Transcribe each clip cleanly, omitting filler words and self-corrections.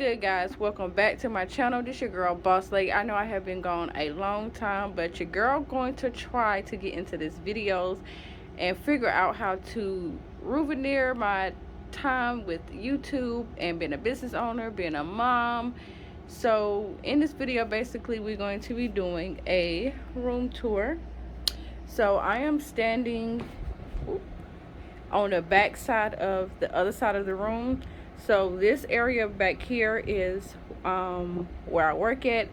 good, guys? Welcome back to my channel. This your girl Boss Lady. I know I have been gone a long time, but your girl going to try to get into this videos and figure out how to ruveneer my time with YouTube and being a business owner, being a mom. So in this video, basically we're going to be doing a room tour. So I am standing on the back side of the other side of the room. So this area back here is where I work at.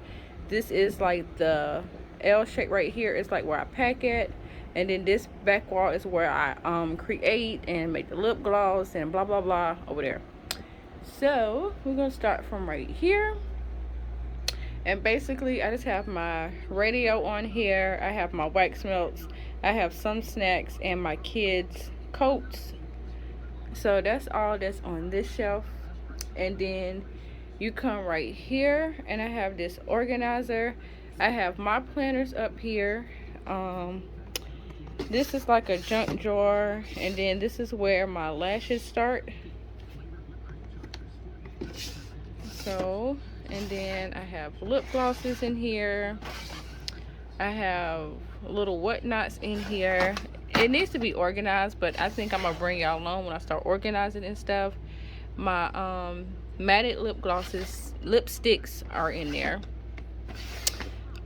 This is like the L shape right here is like where I pack at, and then this back wall is where I create and make the lip gloss and blah blah blah over there. So we're gonna start from right here, and basically I just have my radio on here. I have my wax melts, I have some snacks, and my kids coats. So that's all that's on this shelf. And then you come right here and I have this organizer. I have my planners up here. This is like a junk drawer, and then this is where my lashes start. So, and then I have lip glosses in here. I have little whatnots in here. It needs to be organized, but I think I'm gonna bring y'all along when I start organizing and stuff. My matted lip glosses, lipsticks are in there.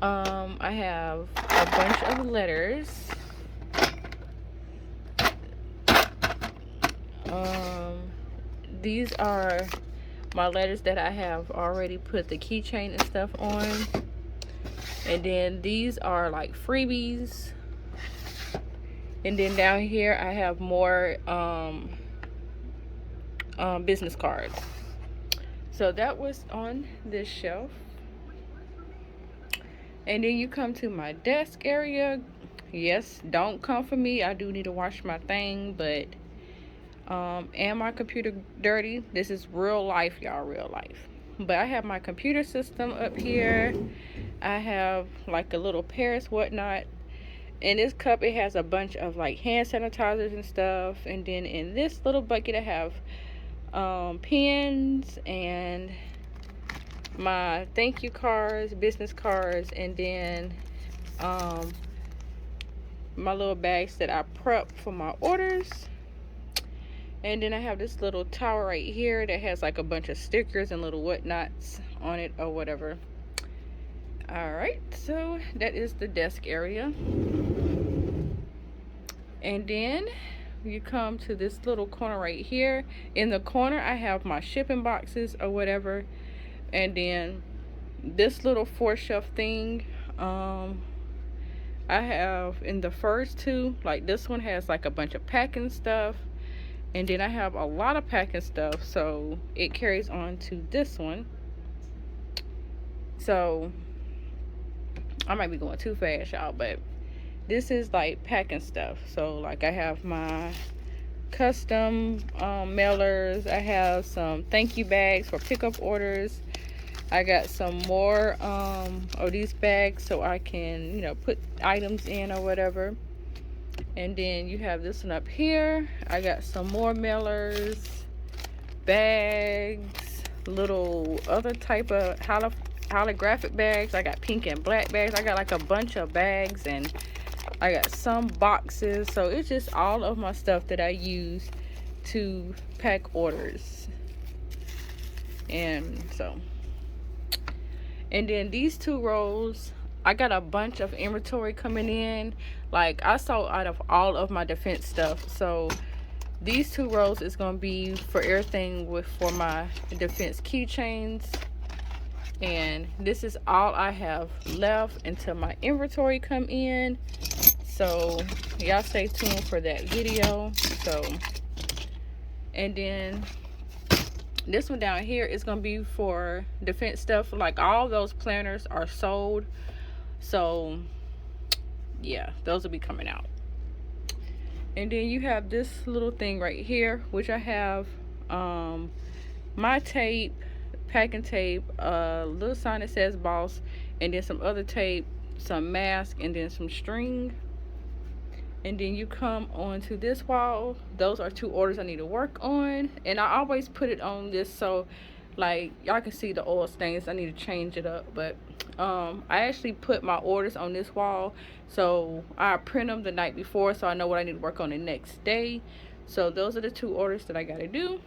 I have a bunch of letters. These are my letters that I have already put the keychain and stuff on. And then these are like freebies. And then down here I have more business cards. So that was on this shelf. And then you come to my desk area. Yes, don't come for me. I do need to wash my thing, but and my computer dirty. This is real life, y'all, real life. But I have my computer system up here. I have like a little Paris whatnot. In this cup it has a bunch of like hand sanitizers and stuff. And then in this little bucket I have pens and my thank you cards, business cards, and then my little bags that I prep for my orders. And then I have this little tower right here that has like a bunch of stickers and little whatnots on it or whatever. Alright, so that is the desk area. And then you come to this little corner right here. In the corner I have my shipping boxes or whatever. And then this little 4-shelf thing, I have in the first two, like this one has like a bunch of packing stuff. And then I have a lot of packing stuff, so it carries on to this one. So I might be going too fast, y'all, but this is like packing stuff. So like I have my custom mailers. I have some thank you bags for pickup orders. I got some more of these bags so I can, you know, put items in or whatever. And then you have this one up here. I got some more mailers, bags, little other type of holographic bags. I got pink and black bags. I got like a bunch of bags, and I got some boxes. So it's just all of my stuff that I use to pack orders. And so, and then these two rows, I got a bunch of inventory coming in. Like I sold out of all of my defense stuff. So these two rows is gonna be for everything for my defense keychains. And this is all I have left until my inventory come in. So y'all stay tuned for that video. So, and then this one down here is gonna be for defense stuff. Like all those planners are sold. So yeah, those will be coming out. And then you have this little thing right here, which I have my tape, packing tape, a little sign that says boss, and then some other tape, some mask, and then some string. And then you come onto this wall. Those are two orders I need to work on, and I always put it on this so Like, y'all can see the oil stains. I need to change it up. But I actually put my orders on this wall, so I print them the night before, so I know what I need to work on the next day. So those are the 2 orders that I gotta do.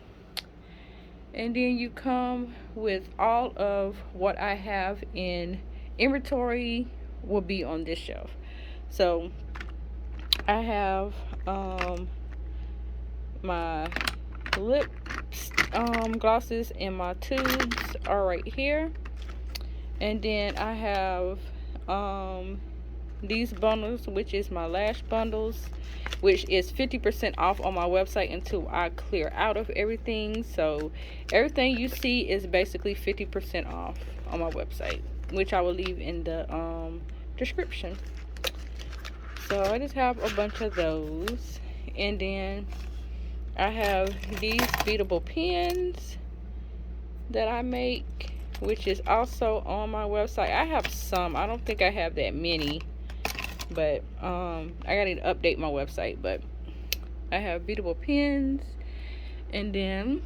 And then you come with all of what I have in inventory will be on this shelf. So I have my lip glosses and my tubes are right here. And then I have these bundles, which is my lash bundles, which is 50% off on my website until I clear out of everything. So everything you see is basically 50% off on my website, which I will leave in the description. So I just have a bunch of those. And then I have these beadable pins that I make, which is also on my website. I have some. I don't think I have that many, but I gotta update my website. But I have beadable pins. And then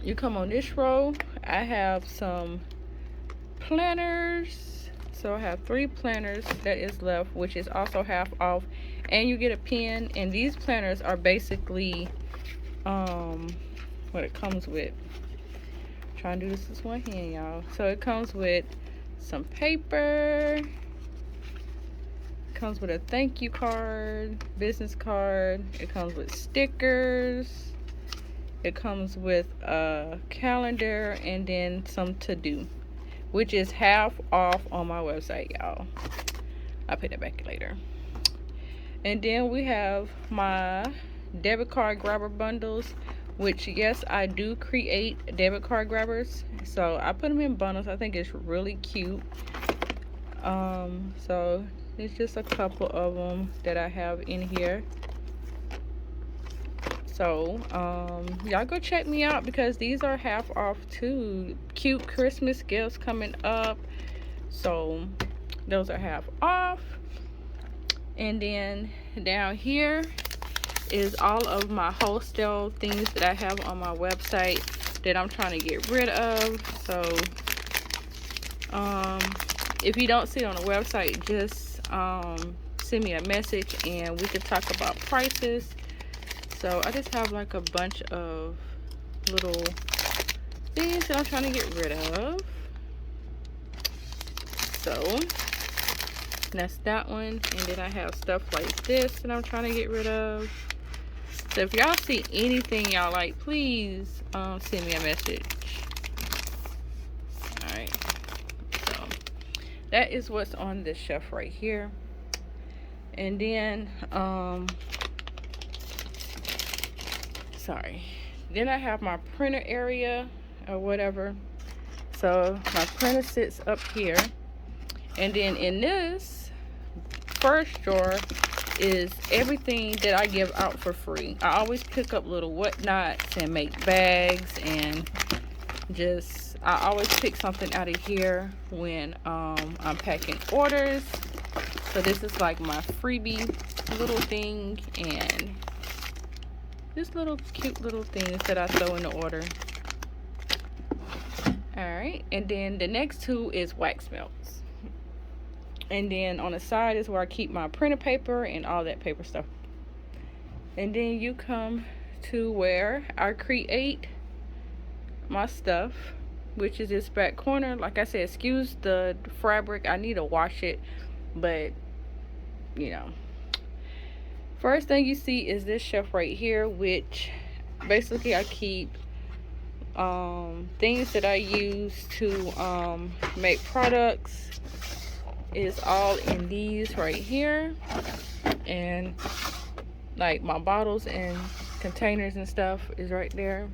you come on this row, I have some planners. So I have 3 planners that is left, which is also half off, and you get a pin. And these planners are basically what it comes with. I'm trying to do this with one hand, y'all. So it comes with some paper, it comes with a thank you card, business card, it comes with stickers, it comes with a calendar, and then some to do, which is half off on my website, y'all. I'll put that back later. And then we have my debit card grabber bundles, which, yes, I do create debit card grabbers, so I put them in bundles. I think it's really cute. So it's just a couple of them that I have in here. So y'all go check me out, because these are half off too. Cute Christmas gifts coming up, so those are half off. And then down here is all of my wholesale things that I have on my website that I'm trying to get rid of. So if you don't see it on the website, just send me a message and we can talk about prices. So I just have like a bunch of little things that I'm trying to get rid of. So that's that one. And then I have stuff like this that I'm trying to get rid of. So if y'all see anything y'all like, please send me a message. Alright, so that is what's on this shelf right here. And then then I have my printer area or whatever. So my printer sits up here, and then in this first drawer is everything that I give out for free. I always pick up little whatnots and make bags, and just I always pick something out of here when I'm packing orders. So this is like my freebie little thing, and just little cute little things that I throw in the order. Alright, and then the next 2 is wax melts. And then on the side is where I keep my printer paper and all that paper stuff. And then you come to where I create my stuff, which is this back corner. Like I said, excuse the fabric, I need to wash it, but you know. First thing you see is this shelf right here, which basically I keep things that I use to make products. Is all in these right here, and like my bottles and containers and stuff is right there.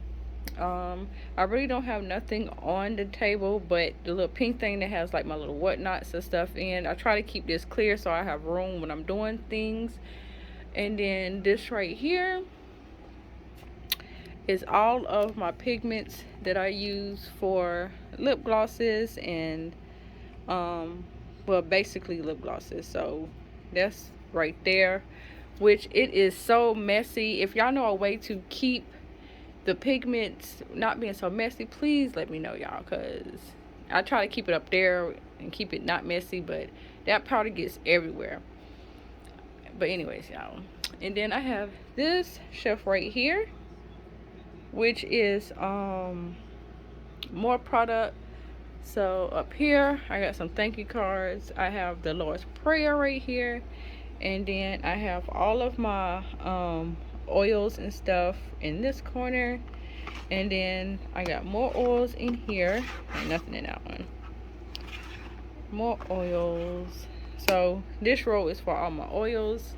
I really don't have nothing on the table but the little pink thing that has like my little whatnots and stuff in. I try to keep this clear so I have room when I'm doing things. And then this right here is all of my pigments that I use for lip glosses and well, basically lip glosses. So that's right there, which it is so messy. If y'all know a way to keep the pigments not being so messy, please let me know, y'all, because I try to keep it up there and keep it not messy, but that powder gets everywhere. But anyways, y'all, and then I have this shelf right here, which is more product. So up here I got some thank you cards. I have the Lord's Prayer right here, and then I have all of my oils and stuff in this corner, and then I got more oils in here. Nothing in that one. More oils. So this row is for all my oils,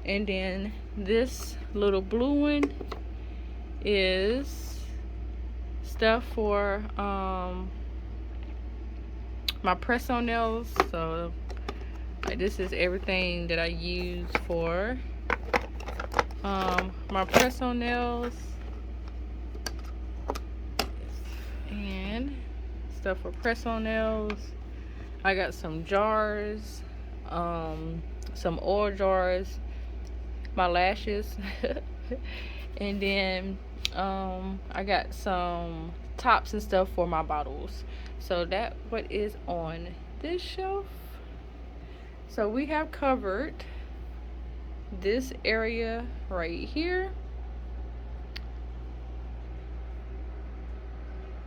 and then this little blue one is stuff for my press on nails. So like, this is everything that I use for my press on nails, and stuff for press on nails. I got some jars, some oil jars, my lashes, and then I got some tops and stuff for my bottles. So that what is on this shelf. So we have covered this area right here,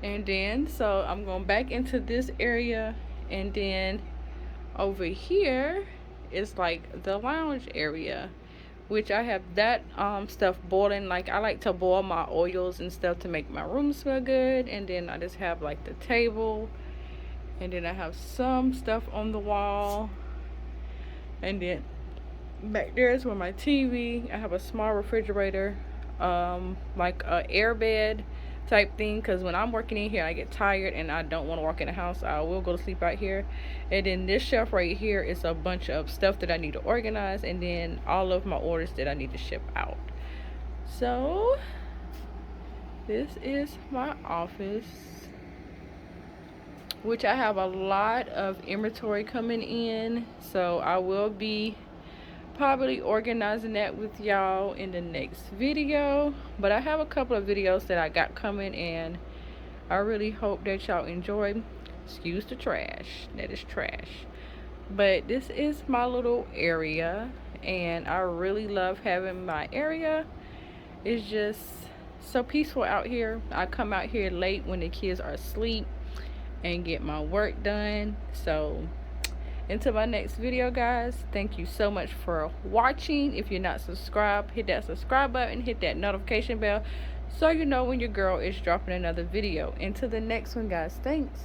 and then so I'm going back into this area, and then over here is like the lounge area, which I have that stuff boiling. Like, I like to boil my oils and stuff to make my room smell good. And then I just have like the table, and then I have some stuff on the wall, and then back there is where my TV. I have a small refrigerator, like a air bed type thing, because when I'm working in here I get tired and I don't want to walk in the house. I will go to sleep out here. And then this shelf right here is a bunch of stuff that I need to organize, and then all of my orders that I need to ship out. So this is my office, which I have a lot of inventory coming in, so I will be probably organizing that with y'all in the next video. But I have a couple of videos that I got coming, and I really hope that y'all enjoy. Excuse the trash, that is trash, but this is my little area, and I really love having my area. It's just so peaceful out here. I come out here late when the kids are asleep and get my work done. So until my next video, guys, thank you so much for watching. If you're not subscribed, hit that subscribe button, hit that notification bell, so you know when your girl is dropping another video. Until the next one, guys, thanks.